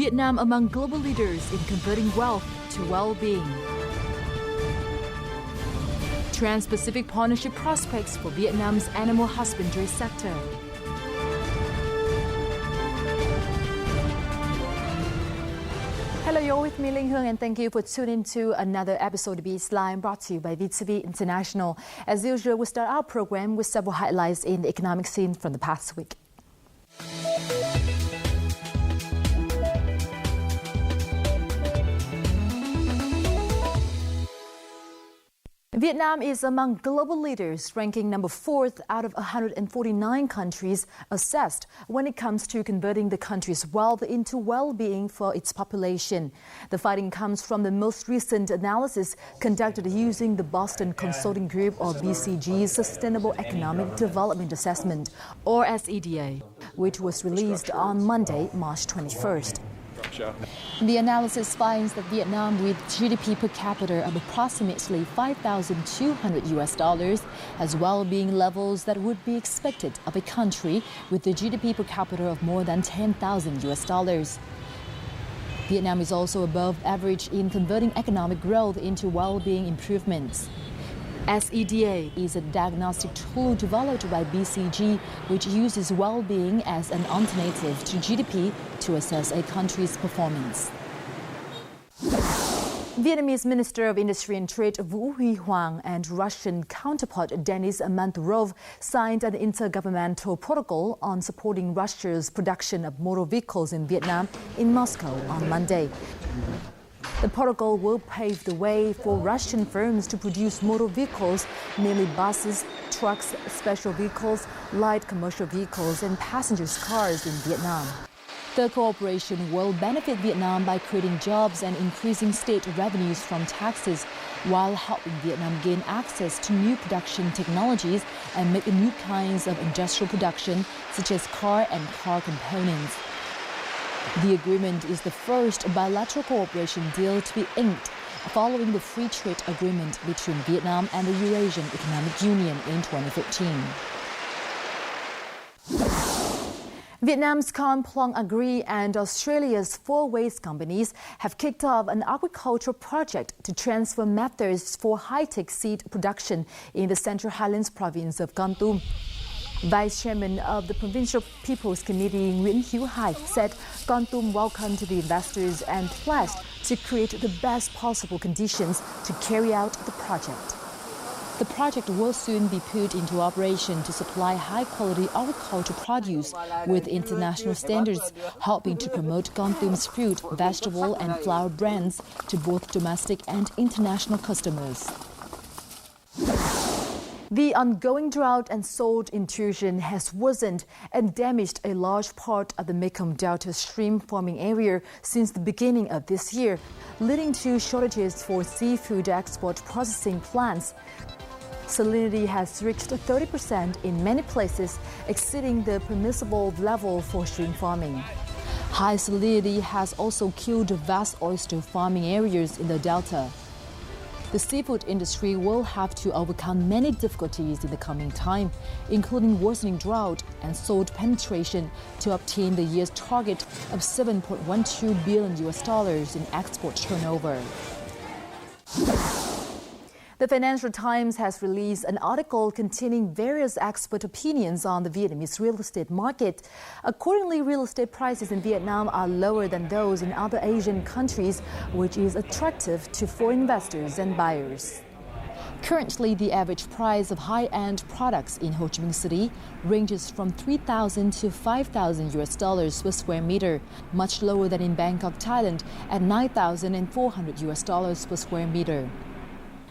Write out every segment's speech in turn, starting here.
Vietnam among global leaders in converting wealth to well-being. Trans-Pacific partnership prospects for Vietnam's animal husbandry sector. Hello, you're with me, Linh Hương, and thank you for tuning in to another episode of Beats Line brought to you by VTV International. As usual, we start our program with several highlights in the economic scene from the past week. Vietnam is among global leaders, ranking number 4th out of 149 countries assessed when it comes to converting the country's wealth into well-being for its population. The finding comes from the most recent analysis conducted using the Boston Consulting Group, or BCG's Sustainable Economic Development Assessment, or SEDA, which was released on Monday, March 21st. The analysis finds that Vietnam, with GDP per capita of approximately $5,200, has well-being levels that would be expected of a country with the GDP per capita of more than $10,000. Vietnam is also above average in converting economic growth into well-being improvements. SEDA is a diagnostic tool developed by BCG, which uses well-being as an alternative to GDP to assess a country's performance. Vietnamese Minister of Industry and Trade Vũ Huy Hoàng and Russian counterpart Denis Manturov signed an intergovernmental protocol on supporting Russia's production of motor vehicles in Vietnam in Moscow on Monday. The protocol will pave the way for Russian firms to produce motor vehicles, mainly buses, trucks, special vehicles, light commercial vehicles, and passengers' cars in Vietnam. The cooperation will benefit Vietnam by creating jobs and increasing state revenues from taxes, while helping Vietnam gain access to new production technologies and make new kinds of industrial production, such as car and car components. The agreement is the first bilateral cooperation deal to be inked following the free trade agreement between Vietnam and the Eurasian Economic Union in 2015. Vietnam's Con Plong Agri and Australia's Four Waste companies have kicked off an agricultural project to transfer methods for high-tech seed production in the Central Highlands province of Con Tum. Vice Chairman of the Provincial People's Committee Nguyễn Hiếu Hải said Con Tum welcomed the investors and pledged to create the best possible conditions to carry out the project. The project will soon be put into operation to supply high-quality agricultural produce with international standards, helping to promote Con Tum's fruit, vegetable and flower brands to both domestic and international customers. The ongoing drought and salt intrusion has worsened and damaged a large part of the Mekong Delta stream farming area since the beginning of this year, leading to shortages for seafood export processing plants. Salinity has reached 30% in many places, exceeding the permissible level for shrimp farming. High salinity has also killed vast oyster farming areas in the Delta. The seafood industry will have to overcome many difficulties in the coming time, including worsening drought and salt penetration, to obtain the year's target of $7.12 billion in export turnover. The Financial Times has released an article containing various expert opinions on the Vietnamese real estate market. Accordingly, real estate prices in Vietnam are lower than those in other Asian countries, which is attractive to foreign investors and buyers. Currently, the average price of high-end products in Ho Chi Minh City ranges from $3,000 to $5,000 per square meter, much lower than in Bangkok, Thailand, at $9,400 per square meter.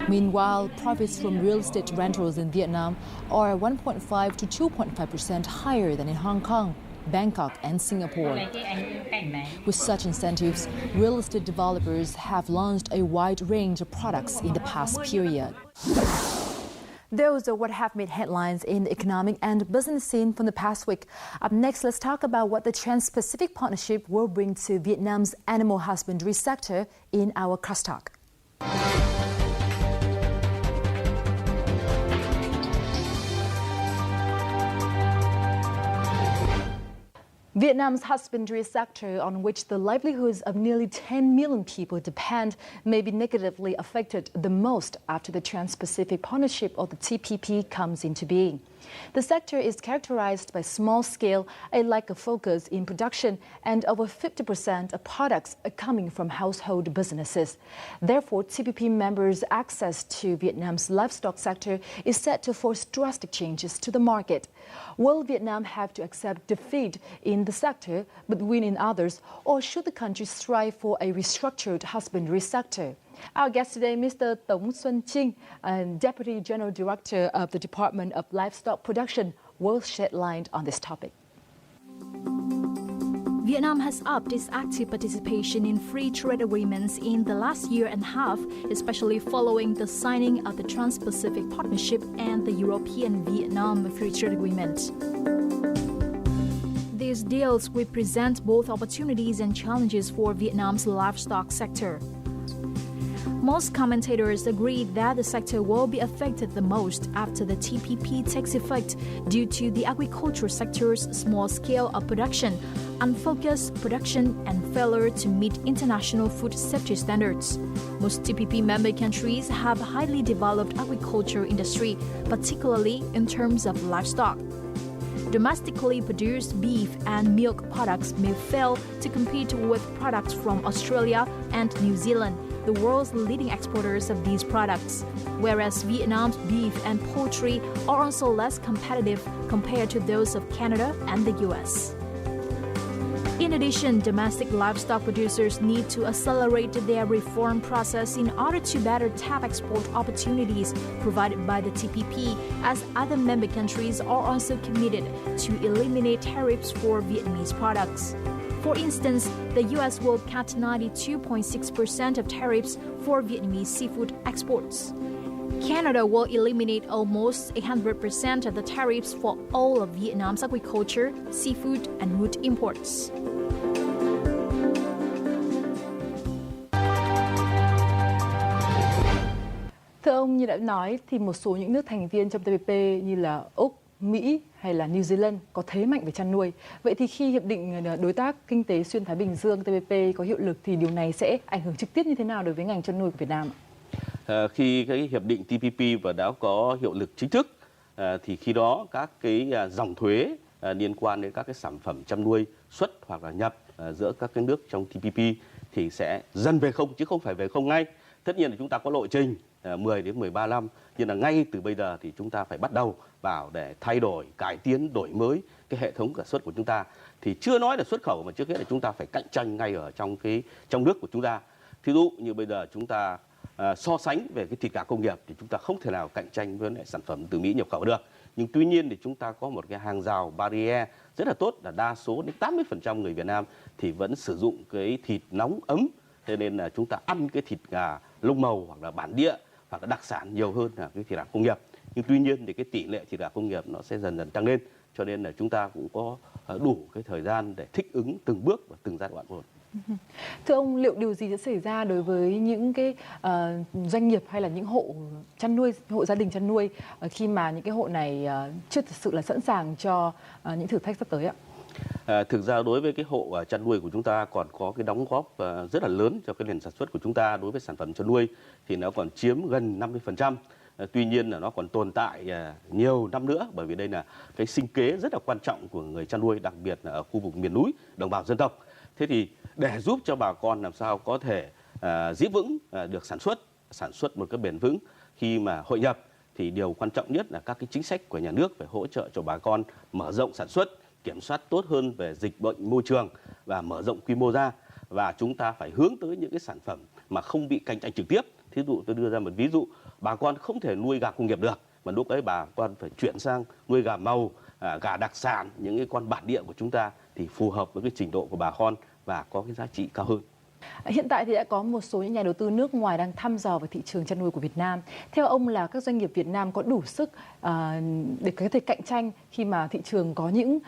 Meanwhile, profits from real estate rentals in Vietnam are 1.5 to 2.5% higher than in Hong Kong, Bangkok and Singapore. With such incentives, real estate developers have launched a wide range of products in the past period. Those are what have made headlines in the economic and business scene from the past week. Up next, let's talk about what the Trans-Pacific Partnership will bring to Vietnam's animal husbandry sector in our crosstalk. Vietnam's husbandry sector, on which the livelihoods of nearly 10 million people depend, may be negatively affected the most after the Trans-Pacific Partnership, or the TPP, comes into being. The sector is characterized by small scale, a lack of focus in production, and over 50% of products are coming from household businesses. Therefore, TPP members' access to Vietnam's livestock sector is set to force drastic changes to the market. Will Vietnam have to accept defeat in the sector but win in others, or should the country strive for a restructured husbandry sector? Our guest today, Mr. Tống Xuân Trinh, Deputy General Director of the Department of Livestock Production, will shed light on this topic. Vietnam has upped its active participation in free trade agreements in the last year and a half, especially following the signing of the Trans-Pacific Partnership and the European-Vietnam Free Trade Agreement. These deals represent both opportunities and challenges for Vietnam's livestock sector. Most commentators agree that the sector will be affected the most after the TPP takes effect due to the agriculture sector's small scale of production, unfocused production, and failure to meet international food safety standards. Most TPP member countries have a highly developed agriculture industry, particularly in terms of livestock. Domestically produced beef and milk products may fail to compete with products from Australia and New Zealand, the world's leading exporters of these products, whereas Vietnam's beef and poultry are also less competitive compared to those of Canada and the US. In addition, domestic livestock producers need to accelerate their reform process in order to better tap export opportunities provided by the TPP, as other member countries are also committed to eliminate tariffs for Vietnamese products. For instance, the US will cut 92.6% of tariffs for Vietnamese seafood exports. Canada will eliminate almost 100% of the tariffs for all of Vietnam's agriculture, seafood, and wood imports. Thưa ông, như đã nói thì một số những nước thành viên trong TPP như là Úc, Mỹ hay là New Zealand có thế mạnh về chăn nuôi. Vậy thì khi Hiệp định Đối tác Kinh tế Xuyên Thái Bình Dương TPP có hiệu lực thì điều này sẽ ảnh hưởng trực tiếp như thế nào đối với ngành chăn nuôi của Việt Nam ạ? Khi cái hiệp định TPP và đã có hiệu lực chính thức thì khi đó các cái dòng thuế liên quan đến các cái sản phẩm chăn nuôi xuất hoặc là nhập giữa các cái nước trong TPP thì sẽ dần về không, chứ không phải về không ngay. Tất nhiên là chúng ta có lộ trình 10 đến 13 năm, nhưng là ngay từ bây giờ thì chúng ta phải bắt đầu vào để thay đổi, cải tiến, đổi mới cái hệ thống sản xuất của chúng ta. Thì chưa nói là xuất khẩu, mà trước hết là chúng ta phải cạnh tranh ngay ở trong nước của chúng ta. Thí dụ như bây giờ chúng ta so sánh về cái thịt gà công nghiệp thì chúng ta không thể nào cạnh tranh với lại sản phẩm từ Mỹ nhập khẩu được. Nhưng tuy nhiên thì chúng ta có một cái hàng rào barrier rất là tốt, là đa số đến 80% người Việt Nam thì vẫn sử dụng cái thịt nóng ấm. Thế nên là chúng ta ăn cái thịt gà lông màu hoặc là bản địa hoặc là đặc sản nhiều hơn là cái thịt gà công nghiệp. Nhưng tuy nhiên thì cái tỷ lệ thịt gà công nghiệp nó sẽ dần dần tăng lên, cho nên là chúng ta cũng có đủ cái thời gian để thích ứng từng bước và từng giai đoạn một. Thưa ông, liệu điều gì sẽ xảy ra đối với những cái doanh nghiệp hay là những hộ chăn nuôi, hộ gia đình chăn nuôi khi mà những cái hộ này chưa thực sự là sẵn sàng cho những thử thách sắp tới ạ? Thực ra đối với cái hộ chăn nuôi của chúng ta còn có cái đóng góp rất là lớn cho cái nền sản xuất của chúng ta. Đối với sản phẩm chăn nuôi thì nó còn chiếm gần 50%. Tuy nhiên là nó còn tồn tại nhiều năm nữa, bởi vì đây là cái sinh kế rất là quan trọng của người chăn nuôi, đặc biệt là ở khu vực miền núi, đồng bào dân tộc. Thế thì để giúp cho bà con làm sao có thể giữ vững được sản xuất một cái bền vững khi mà hội nhập, thì điều quan trọng nhất là các cái chính sách của nhà nước phải hỗ trợ cho bà con mở rộng sản xuất, kiểm soát tốt hơn về dịch bệnh môi trường và mở rộng quy mô ra. Và chúng ta phải hướng tới những cái sản phẩm mà không bị cạnh tranh trực tiếp. Thí dụ tôi đưa ra một ví dụ, bà con không thể nuôi gà công nghiệp được, mà lúc ấy bà con phải chuyển sang nuôi gà màu, gà đặc sản, những cái con bản địa của chúng ta thì phù hợp với cái trình độ của bà con và có cái giá trị cao hơn. Hiện tại thì đã có một số những nhà đầu tư nước ngoài đang thăm dò vào thị trường chăn nuôi của Việt Nam. Theo ông là các doanh nghiệp Việt Nam có đủ sức để có thể cạnh tranh khi mà thị trường có những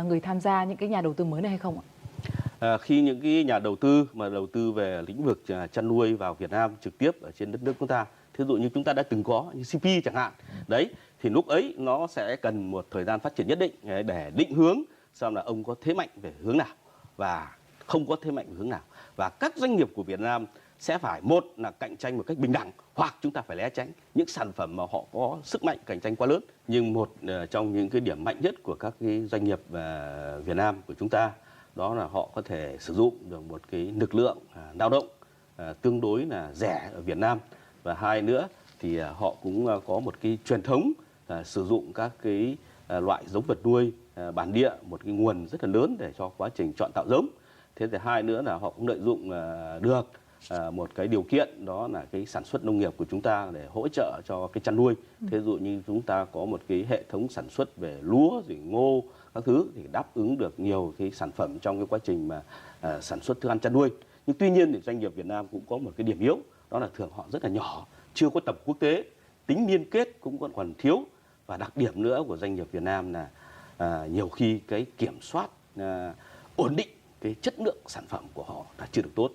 người tham gia, những cái nhà đầu tư mới này hay không ạ? Khi những cái nhà đầu tư mà đầu tư về lĩnh vực chăn nuôi vào Việt Nam trực tiếp ở trên đất nước chúng ta, thí dụ như chúng ta đã từng có như CP chẳng hạn, đấy, thì lúc ấy nó sẽ cần một thời gian phát triển nhất định để định hướng xem là ông có thế mạnh về hướng nào và không có thế mạnh về hướng nào. Và các doanh nghiệp của Việt Nam sẽ phải, một là cạnh tranh một cách bình đẳng, hoặc chúng ta phải né tránh những sản phẩm mà họ có sức mạnh cạnh tranh quá lớn. Nhưng một trong những cái điểm mạnh nhất của các cái doanh nghiệp Việt Nam của chúng ta đó là họ có thể sử dụng được một cái lực lượng lao động tương đối là rẻ ở Việt Nam, và hai nữa thì họ cũng có một cái truyền thống sử dụng các cái loại giống vật nuôi bản địa, một cái nguồn rất là lớn để cho quá trình chọn tạo giống. Thế thì hai nữa là họ cũng lợi dụng được một cái điều kiện đó là cái sản xuất nông nghiệp của chúng ta để hỗ trợ cho cái chăn nuôi. Thế dụ như chúng ta có một cái hệ thống sản xuất về lúa, rồi ngô các thứ thì đáp ứng được nhiều cái sản phẩm trong cái quá trình mà sản xuất thức ăn chăn nuôi. Nhưng tuy nhiên thì doanh nghiệp Việt Nam cũng có một cái điểm yếu, đó là thường họ rất là nhỏ, chưa có tầm quốc tế, tính liên kết cũng còn thiếu, và đặc điểm nữa của doanh nghiệp Việt Nam là nhiều khi cái kiểm soát ổn định cái chất lượng sản phẩm của họ là chưa được tốt.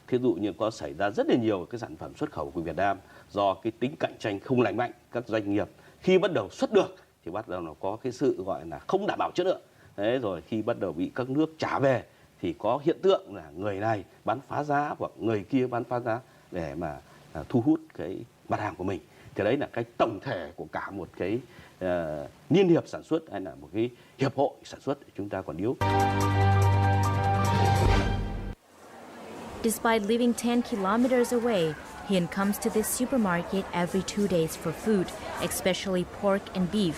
Thí dụ như có xảy ra rất là nhiều cái sản phẩm xuất khẩu của Việt Nam do cái tính cạnh tranh không lành mạnh, các doanh nghiệp khi bắt đầu xuất được thì bắt đầu nó có cái sự gọi là không đảm bảo chất lượng. Đấy, rồi khi bắt đầu bị các nước trả về thì có hiện tượng là người này bán phá giá hoặc người kia bán phá giá để mà thu hút cái mặt hàng của mình. Thì đấy là cái tổng thể của cả một cái liên hiệp sản xuất hay là một cái hiệp hội sản xuất chúng ta còn yếu. Despite living 10 kilometers away, Hiền comes to this supermarket every 2 days for food, especially pork and beef.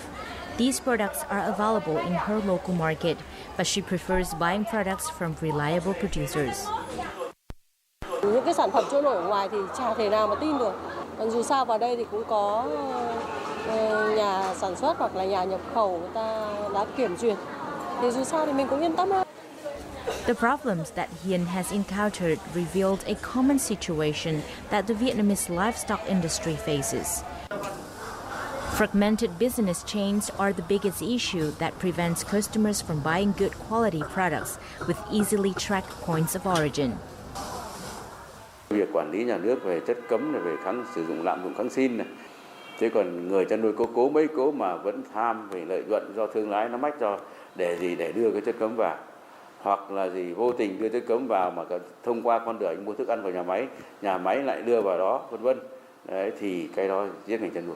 These products are available in her local market, but she prefers buying products from reliable producers. Những cái sản phẩm trôi nổi ở ngoài thì chả thể nào mà tin được. Còn dù sao vào đây thì cũng có nhà sản xuất hoặc là nhà nhập khẩu người ta đã kiểm duyệt. Thì dù sao thì mình cũng yên tâm hơn. The problems that Hiền has encountered revealed a common situation that the Vietnamese livestock industry faces. Fragmented business chains are the biggest issue that prevents customers from buying good quality products with easily tracked points of origin. Việc quản lý nhà nước về chất cấm này, về sử dụng lạm dụng kháng sinh này. Thế còn người chăn nuôi cố mấy cố mà vẫn tham về lợi nhuận do thương lái nó mách cho để gì, để đưa cái chất cấm vào, hoặc là gì vô tình đưa chất cấm vào mà thông qua con đường anh mua thức ăn vào nhà máy lại đưa vào đó, vân vân. Đấy thì cái đó giết ngành chăn nuôi.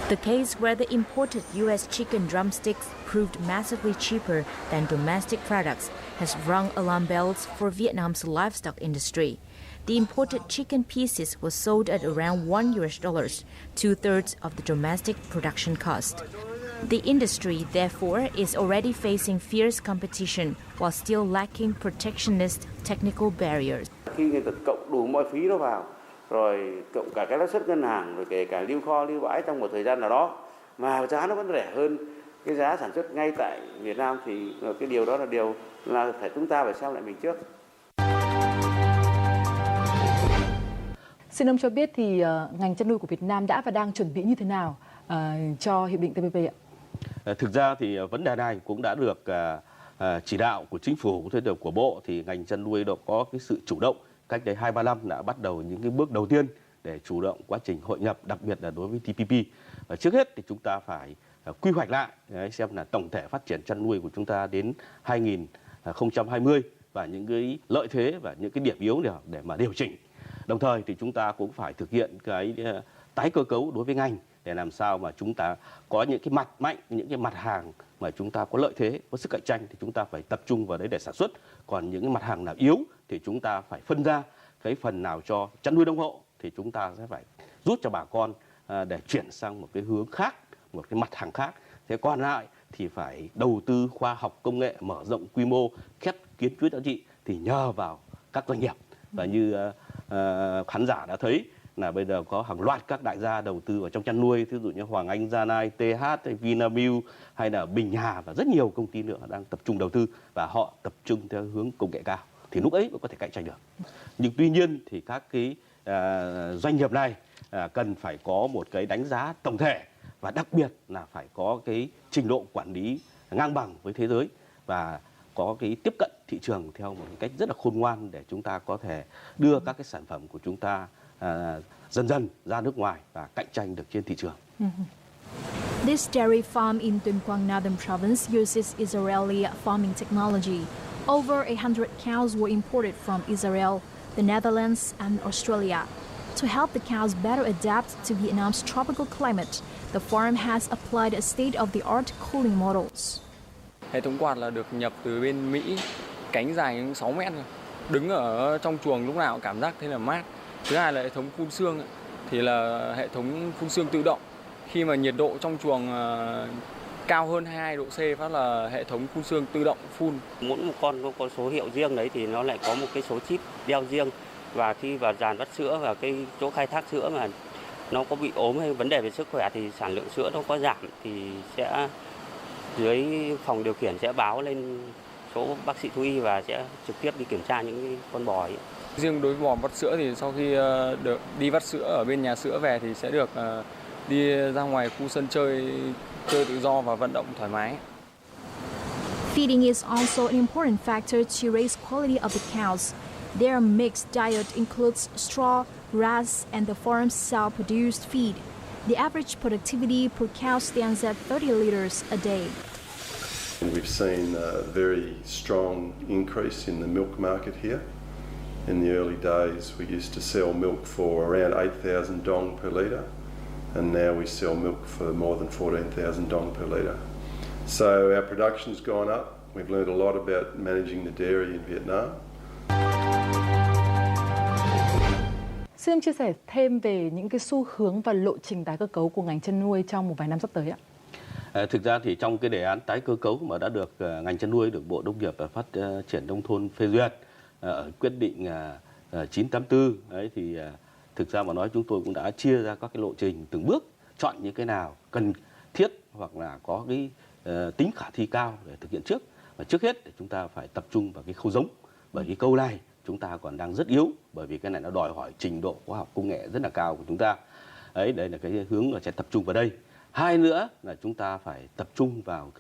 The case where the imported U.S. chicken drumsticks proved massively cheaper than domestic products has rung alarm bells for Vietnam's livestock industry. The imported chicken pieces were sold at around $1, 2/3 of the domestic production cost. The industry, therefore, is already facing fierce competition while still lacking protectionist technical barriers. Khi người ta cộng đủ mọi phí đó vào, rồi cộng cả cái lãi suất ngân hàng, rồi kể cả lưu kho, lưu bãi trong một thời gian nào đó, mà giá nó vẫn rẻ hơn cái giá sản xuất ngay tại Việt Nam, thì cái điều đó là điều là chúng ta phải xem lại mình trước. Xin ông cho biết thì ngành chăn nuôi của Việt Nam đã và đang chuẩn bị như thế nào cho hiệp định TPP ạ? Thực ra thì vấn đề này cũng đã được chỉ đạo của chính phủ, cũng được của Bộ, thì ngành chăn nuôi đã có cái sự chủ động. Cách đây 2-3 năm đã bắt đầu những cái bước đầu tiên để chủ động quá trình hội nhập, đặc biệt là đối với TPP. Và trước hết thì chúng ta phải quy hoạch lại xem là tổng thể phát triển chăn nuôi của chúng ta đến 2020 và những cái lợi thế và những cái điểm yếu để mà điều chỉnh. Đồng thời thì chúng ta cũng phải thực hiện cái tái cơ cấu đối với ngành để làm sao mà chúng ta có những cái mặt mạnh, những cái mặt hàng mà chúng ta có lợi thế, có sức cạnh tranh thì chúng ta phải tập trung vào đấy để sản xuất. Còn những cái mặt hàng nào yếu thì chúng ta phải phân ra cái phần nào cho chăn nuôi nông hộ thì chúng ta sẽ phải giúp cho bà con để chuyển sang một cái hướng khác, một cái mặt hàng khác. Thế còn lại thì phải đầu tư khoa học công nghệ, mở rộng quy mô, khép kín chuỗi giá trị thì nhờ vào các doanh nghiệp. Và như khán giả đã thấy là bây giờ có hàng loạt các đại gia đầu tư vào trong chăn nuôi, ví dụ như Hoàng Anh Gia Lai, TH, Vinamilk hay là Bình Hà và rất nhiều công ty nữa đang tập trung đầu tư, và họ tập trung theo hướng công nghệ cao thì lúc ấy mới có thể cạnh tranh được. Nhưng tuy nhiên thì các cái doanh nghiệp này cần phải có một cái đánh giá tổng thể, và đặc biệt là phải có cái trình độ quản lý ngang bằng với thế giới và có cái tiếp cận thị trường theo một cách rất là khôn ngoan để chúng ta có thể đưa các cái sản phẩm của chúng ta dần dần ra nước ngoài và cạnh tranh được trên thị trường. This dairy farm in Tuyên Quang Northern Province uses Israeli farming technology. Over 100 cows were imported from Israel, the Netherlands, and Australia. To help the cows better adapt to Vietnam's tropical climate, the farm has applied state-of-the-art cooling models. Hệ thống quạt là được nhập từ bên Mỹ, cánh dài đến 6 mét. Đứng ở trong chuồng lúc nào cũng cảm giác thấy là mát. Thứ hai là hệ thống phun sương thì là hệ thống phun sương tự động. Khi mà nhiệt độ trong chuồng cao hơn 22 độ C phát là hệ thống phun sương tự động phun. Mỗi một con có số hiệu riêng đấy thì nó lại có một cái số chip đeo riêng. Và khi vào dàn vắt sữa và cái chỗ khai thác sữa mà nó có bị ốm hay vấn đề về sức khỏe thì sản lượng sữa nó có giảm thì sẽ dưới phòng điều khiển sẽ báo lên số bác sĩ thú y và sẽ trực tiếp đi kiểm tra những con bò ấy. Riêng đối với bò vắt sữa thì sau khi được đi vắt sữa ở bên nhà sữa về thì sẽ được đi ra ngoài khu sân chơi tự do và vận động thoải mái. Feeding is also an important factor to raise quality of the cows. Their mixed diet includes straw, grass, and the farm's self-produced feed. The average productivity per cow stands at 30 liters a day. We've seen a very strong increase in the milk market here. In the early days, we used to sell milk for around 8,000 dong per litre, and now we sell milk for more than 14,000 dong per litre. So our production's gone up. We've learned a lot about managing the dairy in Vietnam. Xin ông chia sẻ thêm về những cái xu hướng và lộ trình tái cơ cấu của ngành chăn nuôi trong một vài năm sắp tới ạ. Thực ra thì trong cái đề án tái cơ cấu mà đã được ngành chăn nuôi, được Bộ Nông nghiệp và Phát triển Nông thôn phê duyệt ở quyết định 984 đấy, thì thực ra mà nói chúng tôi cũng đã chia ra các cái lộ trình từng bước, chọn những cái nào cần thiết hoặc là có cái tính khả thi cao để thực hiện trước. Và trước hết thì chúng ta phải tập trung vào cái khâu giống, bởi cái câu này chúng ta còn đang rất yếu, bởi vì cái này nó đòi hỏi trình độ khoa học công nghệ rất là cao của chúng ta. Đấy, đây là cái hướng là sẽ tập trung vào đây. Hai nữa là chúng ta phải tập trung vào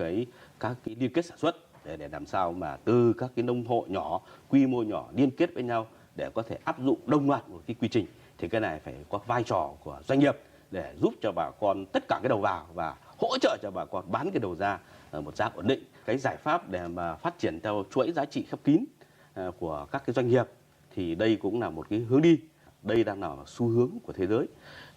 các cái liên kết sản xuất để làm sao mà từ các cái nông hộ nhỏ, quy mô nhỏ liên kết với nhau để có thể áp dụng đồng loạt một cái quy trình. Thì cái này phải có vai trò của doanh nghiệp để giúp cho bà con tất cả cái đầu vào và hỗ trợ cho bà con bán cái đầu ra ở một giá ổn định. Cái giải pháp để mà phát triển theo chuỗi giá trị khép kín của các cái doanh nghiệp thì đây cũng là một cái hướng đi. Đây đang là xu hướng của thế giới.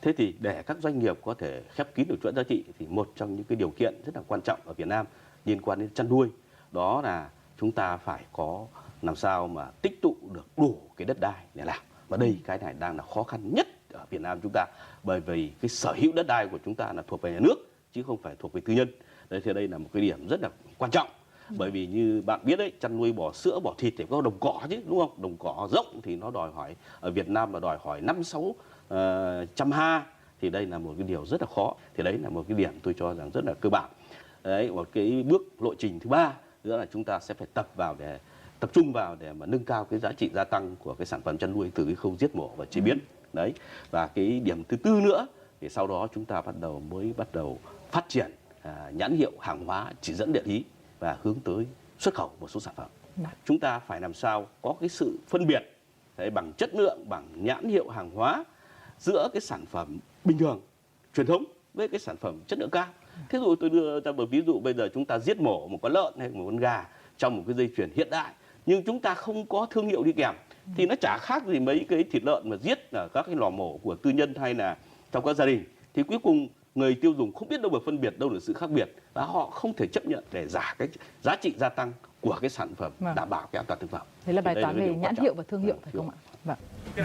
Thế thì để các doanh nghiệp có thể khép kín được chuỗi giá trị thì một trong những cái điều kiện rất là quan trọng ở Việt Nam liên quan đến chăn nuôi đó là chúng ta phải có làm sao mà tích tụ được đủ cái đất đai để làm. Và đây cái này đang là khó khăn nhất ở Việt Nam chúng ta, bởi vì cái sở hữu đất đai của chúng ta là thuộc về nhà nước chứ không phải thuộc về tư nhân. Đấy, thì đây là một cái điểm rất là quan trọng. Bởi vì như bạn biết đấy, chăn nuôi bò sữa, bò thịt thì có đồng cỏ chứ, đúng không? Đồng cỏ rộng thì nó đòi hỏi ở Việt Nam là đòi hỏi 5-6 trăm ha, thì đây là một cái điều rất là khó. Thì đấy là một cái điểm tôi cho rằng rất là cơ bản. Đấy, một cái bước lộ trình thứ ba nữa là chúng ta sẽ phải tập trung vào để mà nâng cao cái giá trị gia tăng của cái sản phẩm chăn nuôi từ cái khâu giết mổ và chế biến. Đấy. Và cái điểm thứ tư nữa thì sau đó chúng ta mới bắt đầu phát triển nhãn hiệu hàng hóa chỉ dẫn địa lý và hướng tới xuất khẩu một số sản phẩm. Chúng ta phải làm sao có cái sự phân biệt bằng chất lượng, bằng nhãn hiệu hàng hóa giữa cái sản phẩm bình thường, truyền thống với cái sản phẩm chất lượng cao. Thế rồi tôi đưa ra một ví dụ, bây giờ chúng ta giết mổ một con lợn hay một con gà trong một cái dây chuyền hiện đại, nhưng chúng ta không có thương hiệu đi kèm thì nó chả khác gì mấy cái thịt lợn mà giết ở các cái lò mổ của tư nhân hay là trong các gia đình. Thì cuối cùng người tiêu dùng không biết đâu mà phân biệt đâu là sự khác biệt và họ không thể chấp nhận để giả cái giá trị gia tăng của cái sản phẩm đảm bảo cái an toàn thực phẩm. Thế là bài toán về nhãn hiệu và thương hiệu phải không ạ? Vâng.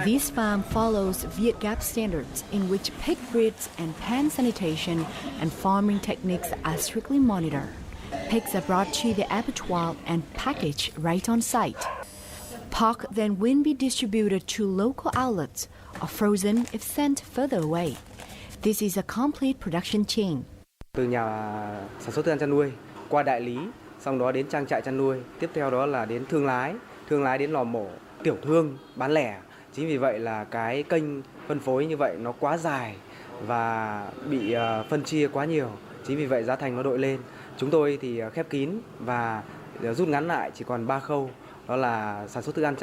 This farm follows Vietgap standards in which pig breeds and pen sanitation and farming techniques are strictly monitored. Pigs are brought to the abattoir and packaged right on site. Pork then will be distributed to local outlets or frozen if sent further away. This is a complete production chain. Từ nhà sản xuất thức ăn chăn nuôi qua đại lý, sau đó đến trang trại chăn nuôi, tiếp theo đó là đến thương lái đến lò mổ, tiểu thương bán lẻ. Chính vì vậy là cái kênh phân phối như vậy nó quá dài và bị phân chia quá nhiều. Chính vì vậy giá thành nó đội lên. Chúng tôi thì khép kín và rút ngắn lại chỉ còn 3 khâu, đó là sản xuất thức ăn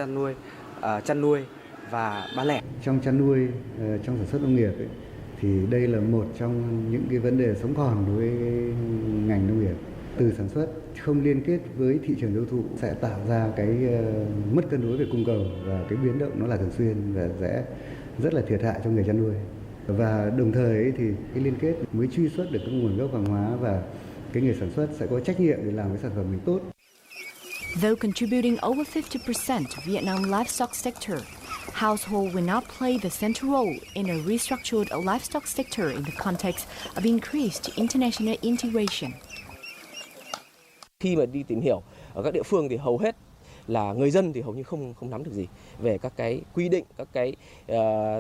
chăn nuôi và bán lẻ. Trong chăn nuôi, trong sản xuất nông nghiệp Thì đây là một trong những cái vấn đề sống còn đối với ngành nông nghiệp. Từ sản xuất không liên kết với thị trường tiêu thụ sẽ tạo ra cái mất cân đối về cung cầu, và cái biến động nó là thường xuyên và sẽ rất là thiệt hại cho người chăn nuôi. Và đồng thời ấy thì cái liên kết mới truy xuất được cái nguồn gốc hàng hóa, và cái người sản xuất sẽ có trách nhiệm để làm cái sản phẩm mình tốt. Though contributing over 50% to Vietnam livestock sector, household will not play the central role in a restructured livestock sector in the context of increased international integration. Khi mà đi tìm hiểu ở các địa phương thì hầu hết là người dân thì hầu như không nắm được gì về các cái quy định, các cái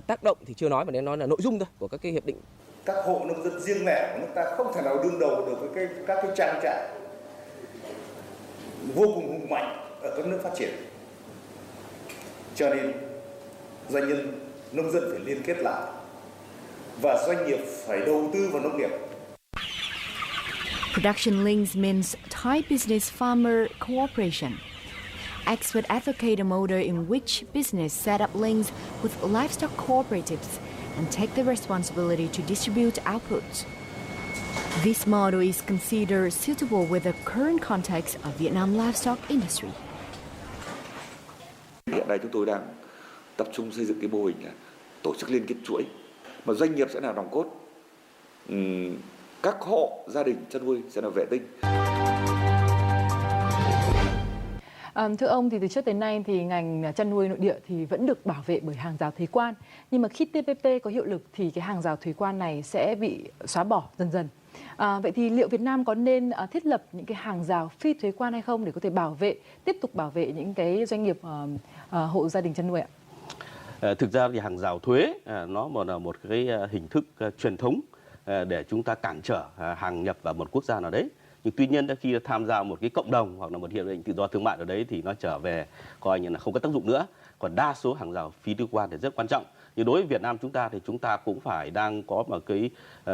tác động thì chưa nói, mà nên nói là nội dung thôi của các cái hiệp định. Các hộ nông dân riêng lẻ của nước ta không thể nào đương đầu được với các cái trang trại vô cùng hùng mạnh ở các nước phát triển. Cho nên doanh nhân nông dân phải liên kết lại, và doanh nghiệp phải đầu tư vào nông nghiệp. Production links means tight business farmer cooperation. Experts advocate a model in which business set up links with livestock cooperatives and take the responsibility to distribute outputs. This model is considered suitable with the current context of Vietnam livestock industry. Hiện nay chúng tôi đang tập trung xây dựng cái mô hình là tổ chức liên kết chuỗi, mà doanh nghiệp sẽ là nòng cốt, các hộ gia đình chăn nuôi sẽ là vệ tinh. Thưa ông, thì từ trước đến nay thì ngành chăn nuôi nội địa thì vẫn được bảo vệ bởi hàng rào thuế quan, nhưng mà khi TPP có hiệu lực thì cái hàng rào thuế quan này sẽ bị xóa bỏ dần dần. Vậy thì liệu Việt Nam có nên thiết lập những cái hàng rào phi thuế quan hay không để có thể tiếp tục bảo vệ những cái doanh nghiệp hộ gia đình chăn nuôi ạ? Thực ra thì hàng rào thuế nó là một cái hình thức truyền thống để chúng ta cản trở hàng nhập vào một quốc gia nào đấy. Nhưng tuy nhiên khi tham gia một cái cộng đồng hoặc là một hiệp định tự do thương mại ở đấy thì nó trở về coi như là không có tác dụng nữa. Còn đa số hàng rào phi thuế quan thì rất quan trọng. Nhưng đối với Việt Nam chúng ta thì chúng ta cũng phải đang có một cái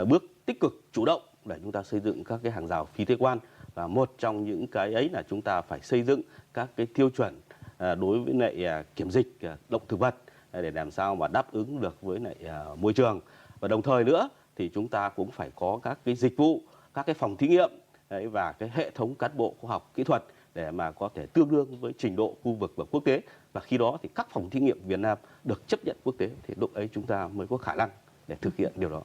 bước tích cực chủ động để chúng ta xây dựng các cái hàng rào phi thuế quan. Và một trong những cái ấy là chúng ta phải xây dựng các cái tiêu chuẩn đối với lại kiểm dịch động thực vật để làm sao mà đáp ứng được với lại môi trường. Và đồng thời nữa thì chúng ta cũng phải có các cái dịch vụ, các cái phòng thí nghiệm và cái hệ thống cán bộ khoa học kỹ thuật để mà có thể tương đương với trình độ khu vực và quốc tế. Và khi đó thì các phòng thí nghiệm Việt Nam được chấp nhận quốc tế thì lúc ấy chúng ta mới có khả năng để thực hiện điều đó.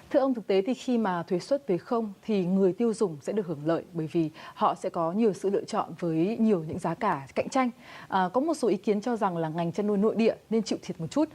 Thưa ông, thực tế thì khi mà thuế suất về không thì người tiêu dùng sẽ được hưởng lợi, bởi vì họ sẽ có nhiều sự lựa chọn với nhiều những giá cả cạnh tranh. Có một số ý kiến cho rằng là ngành chăn nuôi nội địa nên chịu thiệt một chút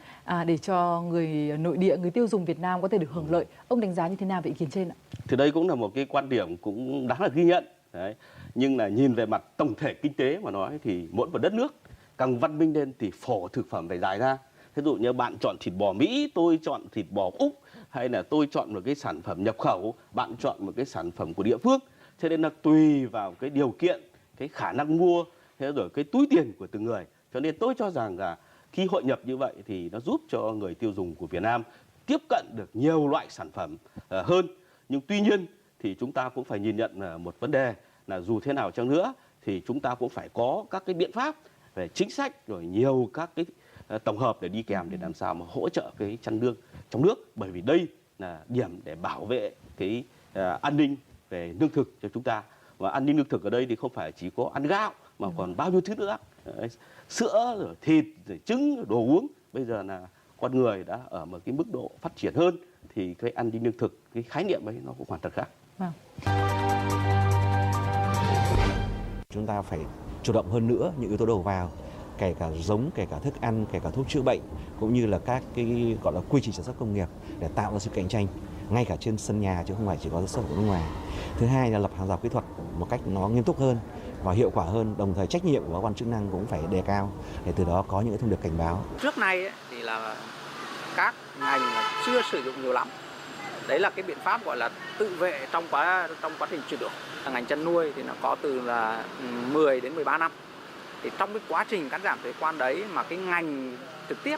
để cho người nội địa, người tiêu dùng Việt Nam có thể được hưởng lợi. Ông đánh giá như thế nào về ý kiến trên ạ? Thì đây cũng là một cái quan điểm cũng đáng là ghi nhận. Đấy. Nhưng là nhìn về mặt tổng thể kinh tế mà nói thì mỗi một đất nước càng văn minh lên thì phổ thực phẩm phải dài ra. Ví dụ như bạn chọn thịt bò Mỹ, tôi chọn thịt bò Úc, hay là tôi chọn một cái sản phẩm nhập khẩu, bạn chọn một cái sản phẩm của địa phương. Cho nên là tùy vào cái điều kiện, cái khả năng mua, thế rồi cái túi tiền của từng người. Cho nên tôi cho rằng là khi hội nhập như vậy thì nó giúp cho người tiêu dùng của Việt Nam tiếp cận được nhiều loại sản phẩm hơn. Nhưng tuy nhiên thì chúng ta cũng phải nhìn nhận một vấn đề là dù thế nào chăng nữa thì chúng ta cũng phải có các cái biện pháp về chính sách rồi nhiều các cái tổng hợp để đi kèm để làm sao mà hỗ trợ cái chăn nuôi trong nước, bởi vì đây là điểm để bảo vệ cái an ninh về lương thực cho chúng ta. Và an ninh lương thực ở đây thì không phải chỉ có ăn gạo mà còn bao nhiêu thứ nữa, sữa rồi thịt rồi trứng rồi đồ uống. Bây giờ là con người đã ở một cái mức độ phát triển hơn thì cái an ninh lương thực, cái khái niệm ấy nó cũng hoàn toàn khác. Chúng ta phải chủ động hơn nữa những yếu tố đầu vào, kể cả giống, kể cả thức ăn, kể cả thuốc chữa bệnh, cũng như là các cái gọi là quy trình sản xuất công nghiệp để tạo ra sự cạnh tranh ngay cả trên sân nhà chứ không phải chỉ có xuất khẩu nước ngoài. Thứ hai là lập hàng rào kỹ thuật một cách nó nghiêm túc hơn và hiệu quả hơn, đồng thời trách nhiệm của cơ quan chức năng cũng phải đề cao để từ đó có những cái thông điệp cảnh báo. Trước nay thì là các ngành là chưa sử dụng nhiều lắm. Đấy là cái biện pháp gọi là tự vệ trong quá trình chuyển đổi. Ngành chăn nuôi thì nó có từ là 10 đến 13 năm. Thì trong cái quá trình cắt giảm thuế quan đấy mà cái ngành trực tiếp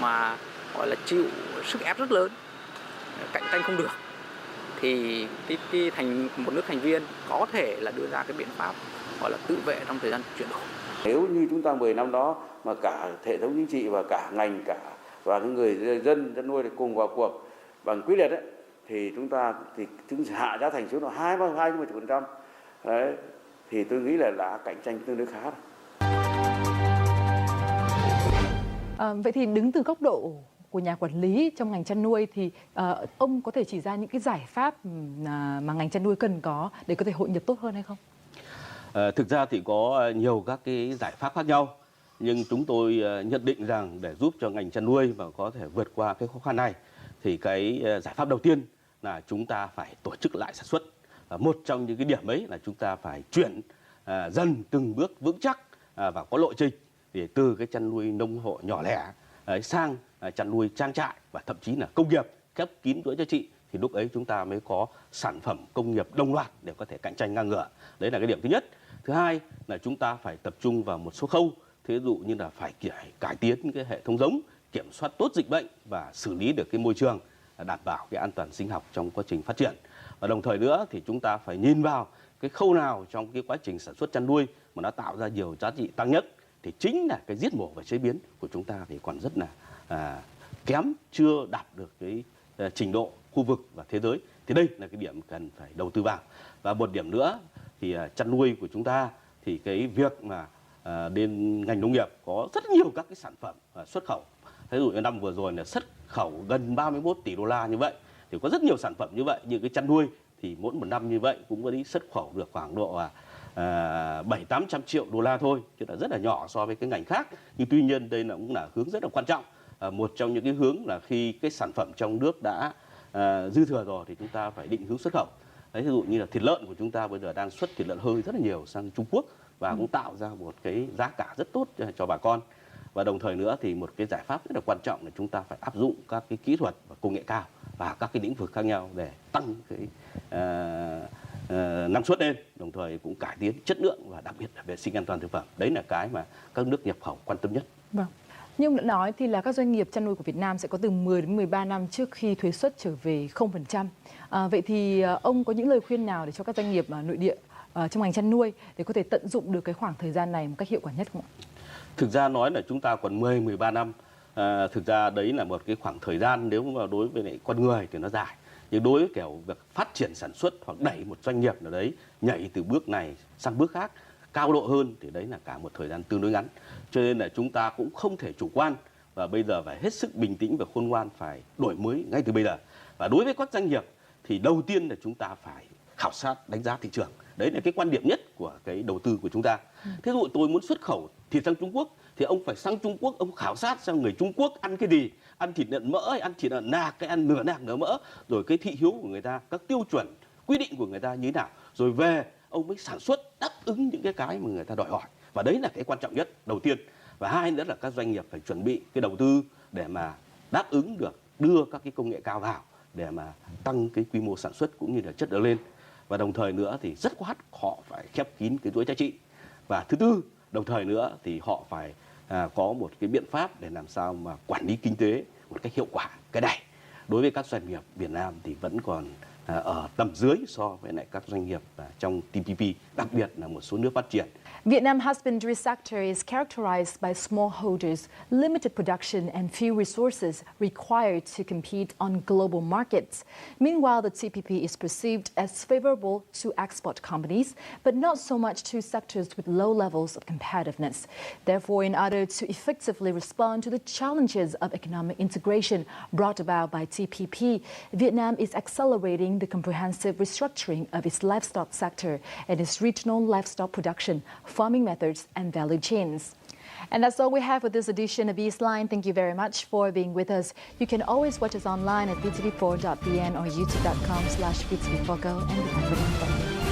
mà gọi là chịu sức ép rất lớn, cạnh tranh không được, thì cái một nước thành viên có thể là đưa ra cái biện pháp gọi là tự vệ trong thời gian chuyển đổi. Nếu như chúng ta 10 năm đó mà cả hệ thống chính trị và cả ngành và cái người dân chăn nuôi để cùng vào cuộc bằng quyết liệt ấy, thì chúng hạ giá thành xuống là 20-30%. Đấy, thì tôi nghĩ là đã cạnh tranh tương đối khá rồi. Vậy thì đứng từ góc độ của nhà quản lý trong ngành chăn nuôi thì ông có thể chỉ ra những cái giải pháp mà ngành chăn nuôi cần có để có thể hội nhập tốt hơn hay không? Thực ra thì có nhiều các cái giải pháp khác nhau, nhưng chúng tôi nhận định rằng để giúp cho ngành chăn nuôi mà có thể vượt qua cái khó khăn này thì cái giải pháp đầu tiên là chúng ta phải tổ chức lại sản xuất. Một trong những cái điểm ấy là chúng ta phải chuyển dần từng bước vững chắc và có lộ trình để từ cái chăn nuôi nông hộ nhỏ lẻ sang chăn nuôi trang trại và thậm chí là công nghiệp khép kín chuỗi giá trị, thì lúc ấy chúng ta mới có sản phẩm công nghiệp đồng loạt để có thể cạnh tranh ngang ngửa. Đấy là cái điểm thứ nhất. Thứ hai là chúng ta phải tập trung vào một số khâu, ví dụ như là phải cải tiến cái hệ thống giống, kiểm soát tốt dịch bệnh và xử lý được cái môi trường, đảm bảo cái an toàn sinh học trong quá trình phát triển. Và đồng thời nữa thì chúng ta phải nhìn vào cái khâu nào trong cái quá trình sản xuất chăn nuôi mà nó tạo ra nhiều giá trị tăng nhất, thì chính là cái giết mổ và chế biến của chúng ta thì còn rất là kém, chưa đạt được cái trình độ khu vực và thế giới. Thì đây là cái điểm cần phải đầu tư vào. Và một điểm nữa thì chăn nuôi của chúng ta thì cái việc mà bên ngành nông nghiệp có rất nhiều các cái sản phẩm xuất khẩu. Ví dụ như năm vừa rồi là xuất khẩu gần 31 tỷ đô la như vậy, thì có rất nhiều sản phẩm như vậy. Như cái chăn nuôi thì mỗi một năm như vậy cũng có đi xuất khẩu được khoảng độ 700-800 triệu đô la thôi, chứ là rất là nhỏ so với cái ngành khác. Nhưng tuy nhiên đây là cũng là hướng rất là quan trọng. Một trong những cái hướng là khi cái sản phẩm trong nước đã dư thừa rồi thì chúng ta phải định hướng xuất khẩu. Ví dụ như là thịt lợn của chúng ta bây giờ đang xuất thịt lợn hơi rất là nhiều sang Trung Quốc và cũng tạo ra một cái giá cả rất tốt cho bà con. Và đồng thời nữa thì một cái giải pháp rất là quan trọng là chúng ta phải áp dụng các cái kỹ thuật và công nghệ cao và các cái lĩnh vực khác nhau để tăng cái năng suất lên, đồng thời cũng cải tiến chất lượng và đặc biệt là vệ sinh an toàn thực phẩm. Đấy là cái mà các nước nhập khẩu quan tâm nhất. Vâng. Như ông đã nói thì là các doanh nghiệp chăn nuôi của Việt Nam sẽ có từ 10 đến 13 năm trước khi thuế suất trở về 0%. Vậy thì ông có những lời khuyên nào để cho các doanh nghiệp nội địa trong ngành chăn nuôi để có thể tận dụng được cái khoảng thời gian này một cách hiệu quả nhất không ạ? Thực ra nói là chúng ta còn 10-13 năm. Thực ra đấy là một cái khoảng thời gian nếu mà đối với lại con người thì nó dài. Nhưng đối với kiểu việc phát triển sản xuất hoặc đẩy một doanh nghiệp nào đấy nhảy từ bước này sang bước khác cao độ hơn thì đấy là cả một thời gian tương đối ngắn. Cho nên là chúng ta cũng không thể chủ quan và bây giờ phải hết sức bình tĩnh và khôn ngoan, phải đổi mới ngay từ bây giờ. Và đối với các doanh nghiệp thì đầu tiên là chúng ta phải khảo sát đánh giá thị trường. Đấy là cái quan điểm nhất của cái đầu tư của chúng ta. Thí dụ tôi muốn xuất khẩu thịt sang Trung Quốc thì ông phải sang Trung Quốc, ông khảo sát xem người Trung Quốc ăn cái gì, ăn thịt lợn mỡ hay ăn thịt lợn nạc, hay ăn nửa nạc nửa mỡ, rồi cái thị hiếu của người ta, các tiêu chuẩn quy định của người ta như thế nào, rồi về ông mới sản xuất đáp ứng những cái mà người ta đòi hỏi. Và đấy là cái quan trọng nhất đầu tiên. Và hai nữa là các doanh nghiệp phải chuẩn bị cái đầu tư để mà đáp ứng được, đưa các cái công nghệ cao vào để mà tăng cái quy mô sản xuất cũng như là chất lượng lên. Và đồng thời nữa thì rất khoát họ phải khép kín cái chuỗi giá trị. Và thứ tư, đồng thời nữa thì họ phải có một cái biện pháp để làm sao mà quản lý kinh tế một cách hiệu quả. Cái này đối với các doanh nghiệp Việt Nam thì vẫn còn ở tầm dưới so với lại các doanh nghiệp trong TPP, đặc biệt là một số nước phát triển. Vietnam husbandry sector is characterized by smallholders, limited production and few resources required to compete on global markets. Meanwhile, the TPP is perceived as favorable to export companies, but not so much to sectors with low levels of competitiveness. Therefore, in order to effectively respond to the challenges of economic integration brought about by TPP, Vietnam is accelerating the comprehensive restructuring of its livestock sector and its regional livestock production, farming methods and value chains. And that's all we have for this edition of Eastline. Thank you very much for being with us. You can always watch us online at vtv4.vn or youtube.com/vtv4go and be